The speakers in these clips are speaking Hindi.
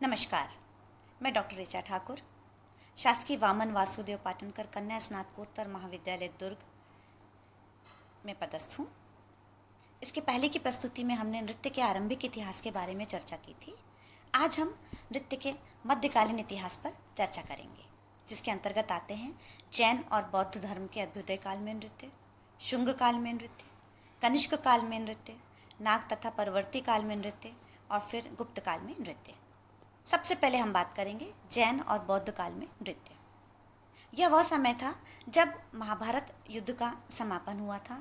नमस्कार। मैं डॉक्टर ऋचा ठाकुर, शासकीय वामन वासुदेव पाटनकर कन्या स्नातकोत्तर महाविद्यालय दुर्ग में पदस्थ हूँ। इसके पहले की प्रस्तुति में हमने नृत्य के आरंभिक इतिहास के बारे में चर्चा की थी। आज हम नृत्य के मध्यकालीन इतिहास पर चर्चा करेंगे, जिसके अंतर्गत आते हैं जैन और बौद्ध धर्म के अभ्युदय काल में नृत्य, शुंग काल में नृत्य, कनिष्क काल में नृत्य, नाग तथा परवर्ती काल में नृत्य और फिर गुप्त काल में नृत्य। सबसे पहले हम बात करेंगे जैन और बौद्ध काल में नृत्य। यह वह समय था जब महाभारत युद्ध का समापन हुआ था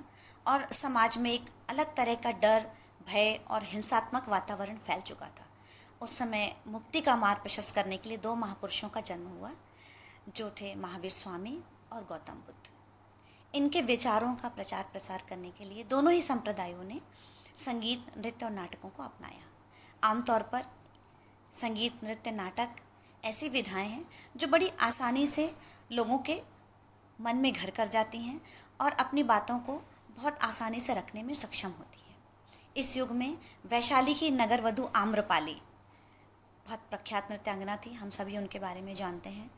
और समाज में एक अलग तरह का डर, भय और हिंसात्मक वातावरण फैल चुका था। उस समय मुक्ति का मार्ग प्रशस्त करने के लिए दो महापुरुषों का जन्म हुआ, जो थे महावीर स्वामी और गौतम बुद्ध। इनके विचारों का प्रचार प्रसार करने के लिए दोनों ही संप्रदायों ने संगीत, नृत्य और नाटकों को अपनाया। आमतौर पर संगीत, नृत्य, नाटक ऐसी विधाएं हैं जो बड़ी आसानी से लोगों के मन में घर कर जाती हैं और अपनी बातों को बहुत आसानी से रखने में सक्षम होती है। इस युग में वैशाली की नगर वधू आम्रपाली बहुत प्रख्यात नृत्यांगना थी, हम सभी उनके बारे में जानते हैं।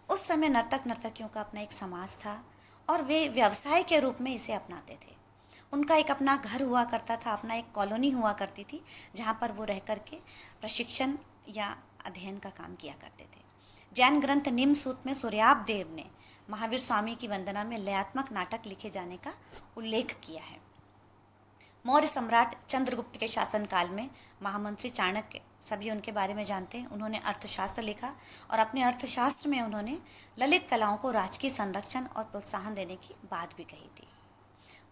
उस समय नर्तक नर्तकियों का अपना एक समाज था और वे व्यवसाय के रूप में इसे अपनाते थे। उनका एक अपना घर हुआ करता था, अपना एक कॉलोनी हुआ करती थी, जहाँ पर वो रह करके प्रशिक्षण या अध्ययन का काम किया करते थे। जैन ग्रंथ निम्न सूत में सूर्याभ देव ने महावीर स्वामी की वंदना में लयात्मक नाटक लिखे जाने का उल्लेख किया है। मौर्य सम्राट चंद्रगुप्त के शासनकाल में महामंत्री चाणक्य, सभी उनके बारे में जानते हैं, उन्होंने अर्थशास्त्र लिखा और अपने अर्थशास्त्र में उन्होंने ललित कलाओं को राजकीय संरक्षण और प्रोत्साहन देने की बात भी कही थी।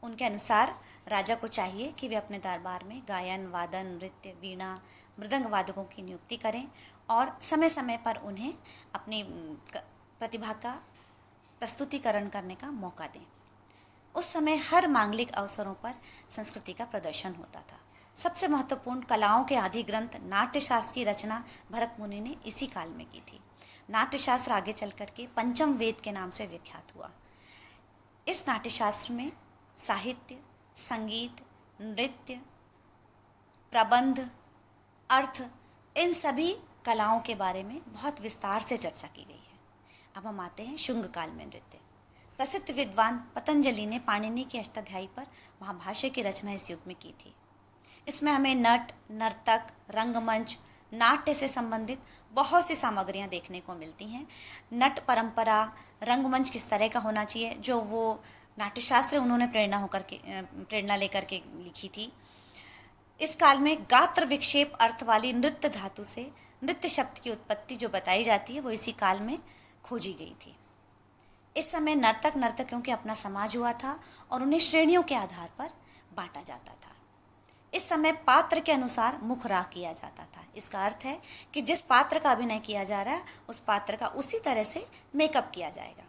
उनके अनुसार राजा को चाहिए कि वे अपने दरबार में गायन, वादन, नृत्य, वीणा, मृदंग वादकों की नियुक्ति करें और समय समय पर उन्हें अपनी प्रतिभा का प्रस्तुतिकरण करने का मौका दें। उस समय हर मांगलिक अवसरों पर संस्कृति का प्रदर्शन होता था। सबसे महत्वपूर्ण कलाओं के आदि ग्रंथ नाट्यशास्त्र की रचना भरत मुनि ने इसी काल में की थी। नाट्यशास्त्र आगे चल करके पंचम वेद के नाम से विख्यात हुआ। इस नाट्यशास्त्र में साहित्य, संगीत, नृत्य, प्रबंध, अर्थ, इन सभी कलाओं के बारे में बहुत विस्तार से चर्चा की गई है। अब हम आते हैं शुंग काल में नृत्य। प्रसिद्ध विद्वान पतंजलि ने पाणिनि की अष्टाध्यायी पर महाभाष्य की रचना इस युग में की थी। इसमें हमें नट, नर्तक, रंगमंच, नाट्य से संबंधित बहुत सी सामग्रियां देखने को मिलती हैं। नट परंपरा, रंगमंच किस तरह का होना चाहिए, जो वो नाट्यशास्त्र उन्होंने प्रेरणा लेकर के लिखी थी। इस काल में गात्र विक्षेप अर्थ वाली नृत्य धातु से नृत्य शब्द की उत्पत्ति जो बताई जाती है, वो इसी काल में खोजी गई थी। इस समय नर्तक नर्तकियों के अपना समाज हुआ था और उन्हें श्रेणियों के आधार पर बांटा जाता था। इस समय पात्र के अनुसार मुख राग किया जाता था। इसका अर्थ है कि जिस पात्र का अभिनय किया जा रहा है, उस पात्र का उसी तरह से मेकअप किया जाएगा।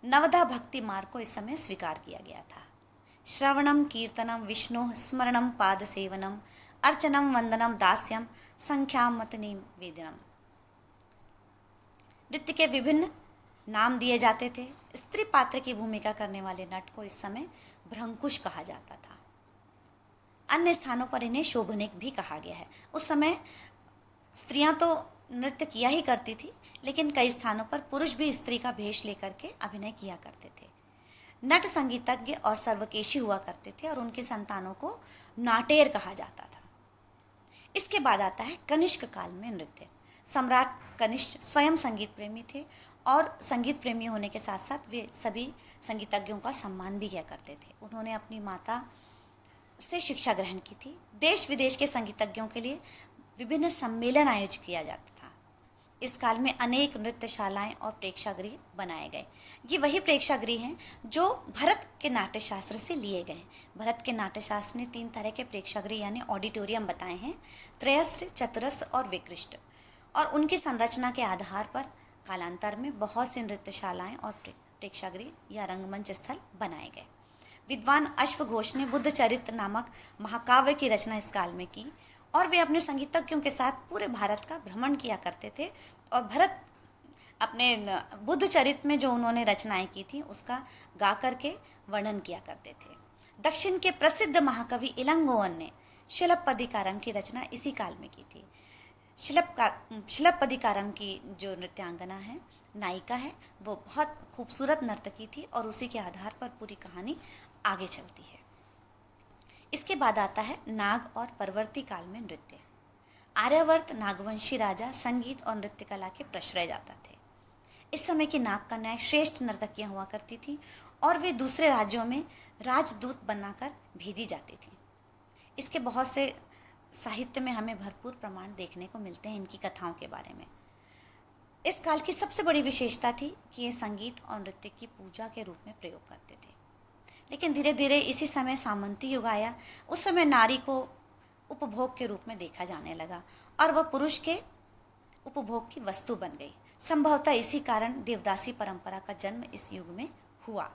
नवधा भक्ति मार्ग को इस समय स्वीकार किया गया था। श्रवणम, कीर्तनम, विष्णु स्मरणम, पाद सेवनम, अर्चनम, वंदनम, दास्यम, संख्याम, मत निवेदनम। नृत्य के विभिन्न नाम दिए जाते थे। स्त्री पात्र की भूमिका करने वाले नट को इस समय भ्रंकुश कहा जाता था। अन्य स्थानों पर इन्हें शोभनिक भी कहा गया है। उस समय स्त्रियां तो नृत्य किया ही करती थी, लेकिन कई स्थानों पर पुरुष भी स्त्री का भेष लेकर के अभिनय किया करते थे। नट संगीतज्ञ और सर्वकेशी हुआ करते थे और उनकी संतानों को नाटेर कहा जाता था। इसके बाद आता है कनिष्क काल में नृत्य। सम्राट कनिष्क स्वयं संगीत प्रेमी थे और संगीत प्रेमी होने के साथ साथ वे सभी संगीतज्ञों का सम्मान भी किया करते थे। उन्होंने अपनी माता से शिक्षा ग्रहण की थी। देश विदेश के संगीतज्ञों के लिए विभिन्न सम्मेलन आयोजित किया जाता था। इस काल में अनेक नृत्यशालाएं और प्रेक्षागृह बनाए गए। ये वही प्रेक्षागृह हैं जो भरत के नाट्यशास्त्र से लिए गए। भरत के नाट्यशास्त्र ने 3 तरह के प्रेक्षागृह यानी ऑडिटोरियम बताए हैं, त्रयस्त्र, चतुरस्र और विकृष्ट। और उनकी संरचना के आधार पर कालांतर में बहुत सी नृत्यशालाएं और प्रेक्षागृह या रंगमंच स्थल बनाए गए। विद्वान अश्वघोष ने बुद्ध चरित्र नामक महाकाव्य की रचना इस काल में की और वे अपने संगीतज्ञों के साथ पूरे भारत का भ्रमण किया करते थे और भरत अपने बुद्ध चरित्र में जो उन्होंने रचनाएं की थी उसका गा करके वर्णन किया करते थे। दक्षिण के प्रसिद्ध महाकवि इलंगोवन ने शिलप्पदिकारम की रचना इसी काल में की थी। शिलप्पदिकारम की जो नृत्यांगना है, नायिका है, वो बहुत खूबसूरत नर्तकी थी और उसी के आधार पर पूरी कहानी आगे चलती है। इसके बाद आता है नाग और परवर्ती काल में नृत्य। आर्यावर्त नागवंशी राजा संगीत और नृत्य कला के प्रश्रय जाता थे। इस समय की नाग कन्याएं श्रेष्ठ नर्तकियां हुआ करती थीं और वे दूसरे राज्यों में राजदूत बनाकर भेजी जाती थीं। इसके बहुत से साहित्य में हमें भरपूर प्रमाण देखने को मिलते हैं इनकी कथाओं के बारे में। इस काल की सबसे बड़ी विशेषता थी कि ये संगीत और नृत्य की पूजा के रूप में प्रयोग करते थे। लेकिन धीरे धीरे इसी समय सामंती युग आया। उस समय नारी को उपभोग के रूप में देखा जाने लगा और वह पुरुष के उपभोग की वस्तु बन गई। संभवतः इसी कारण देवदासी परंपरा का जन्म इस युग में हुआ।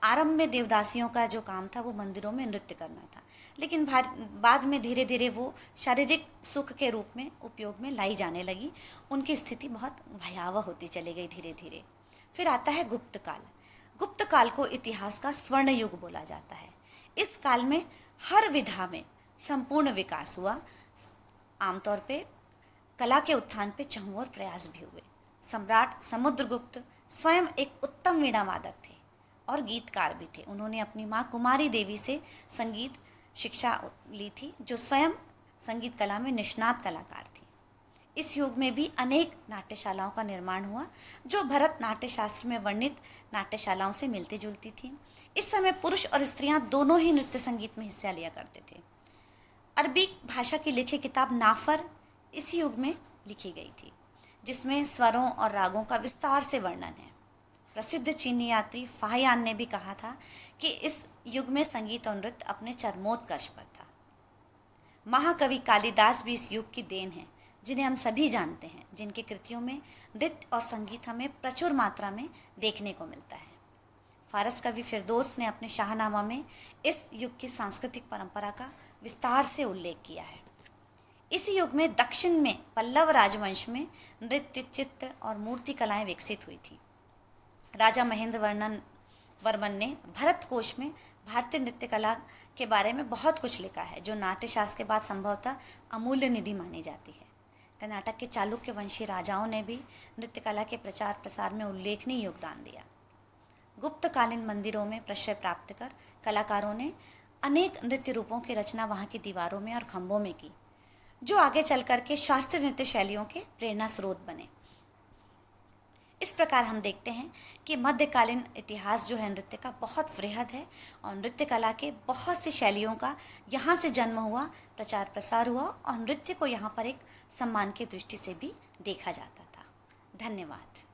आरंभ में देवदासियों का जो काम था वो मंदिरों में नृत्य करना था, लेकिन बाद में धीरे धीरे वो शारीरिक सुख के रूप में उपयोग में लाई जाने लगी। उनकी स्थिति बहुत भयावह होती चली गई धीरे धीरे। फिर आता है गुप्त काल। गुप्त काल को इतिहास का स्वर्ण युग बोला जाता है। इस काल में हर विधा में संपूर्ण विकास हुआ। आमतौर पे कला के उत्थान पे चहुओर प्रयास भी हुए। सम्राट समुद्रगुप्त स्वयं एक उत्तम वीणा वादक थे और गीतकार भी थे। उन्होंने अपनी माँ कुमारी देवी से संगीत शिक्षा ली थी, जो स्वयं संगीत कला में निष्णात कलाकार थी। इस युग में भी अनेक नाट्यशालाओं का निर्माण हुआ, जो भरत नाट्य शास्त्र में वर्णित नाट्यशालाओं से मिलती जुलती थी। इस समय पुरुष और स्त्रियां दोनों ही नृत्य संगीत में हिस्सा लिया करते थे। अरबी भाषा की लिखी किताब नाफर इस युग में लिखी गई थी, जिसमें स्वरों और रागों का विस्तार से वर्णन है। प्रसिद्ध चीनी यात्री फाहियान ने भी कहा था कि इस युग में संगीत और नृत्य अपने चरमोत्कर्ष पर था। महाकवि कालिदास भी इस युग की देन है, जिन्हें हम सभी जानते हैं, जिनकी कृतियों में नृत्य और संगीत हमें प्रचुर मात्रा में देखने को मिलता है। फारस कवि फिरदौस ने अपने शाहनामा में इस युग की सांस्कृतिक परंपरा का विस्तार से उल्लेख किया है। इसी युग में दक्षिण में पल्लव राजवंश में नृत्य, चित्र और मूर्ति कलाएं विकसित हुई थी। राजा महेंद्र वर्मन ने भरत कोश में भारतीय नृत्य कला के बारे में बहुत कुछ लिखा है, जो नाट्यशास्त्र के बाद संभवतः अमूल्य निधि मानी जाती है। कर्नाटक के चालुक्य वंशी राजाओं ने भी नृत्य कला के प्रचार प्रसार में उल्लेखनीय योगदान दिया। गुप्तकालीन मंदिरों में प्रश्रय प्राप्त कर कलाकारों ने अनेक नृत्य रूपों की रचना वहाँ की दीवारों में और खंभों में की, जो आगे चल कर के शास्त्रीय नृत्य शैलियों के प्रेरणा स्रोत बने। इस प्रकार हम देखते हैं कि मध्यकालीन इतिहास जो है नृत्य का बहुत वृहद है और नृत्य कला के बहुत सी शैलियों का यहाँ से जन्म हुआ, प्रचार प्रसार हुआ और नृत्य को यहाँ पर एक सम्मान की दृष्टि से भी देखा जाता था। धन्यवाद।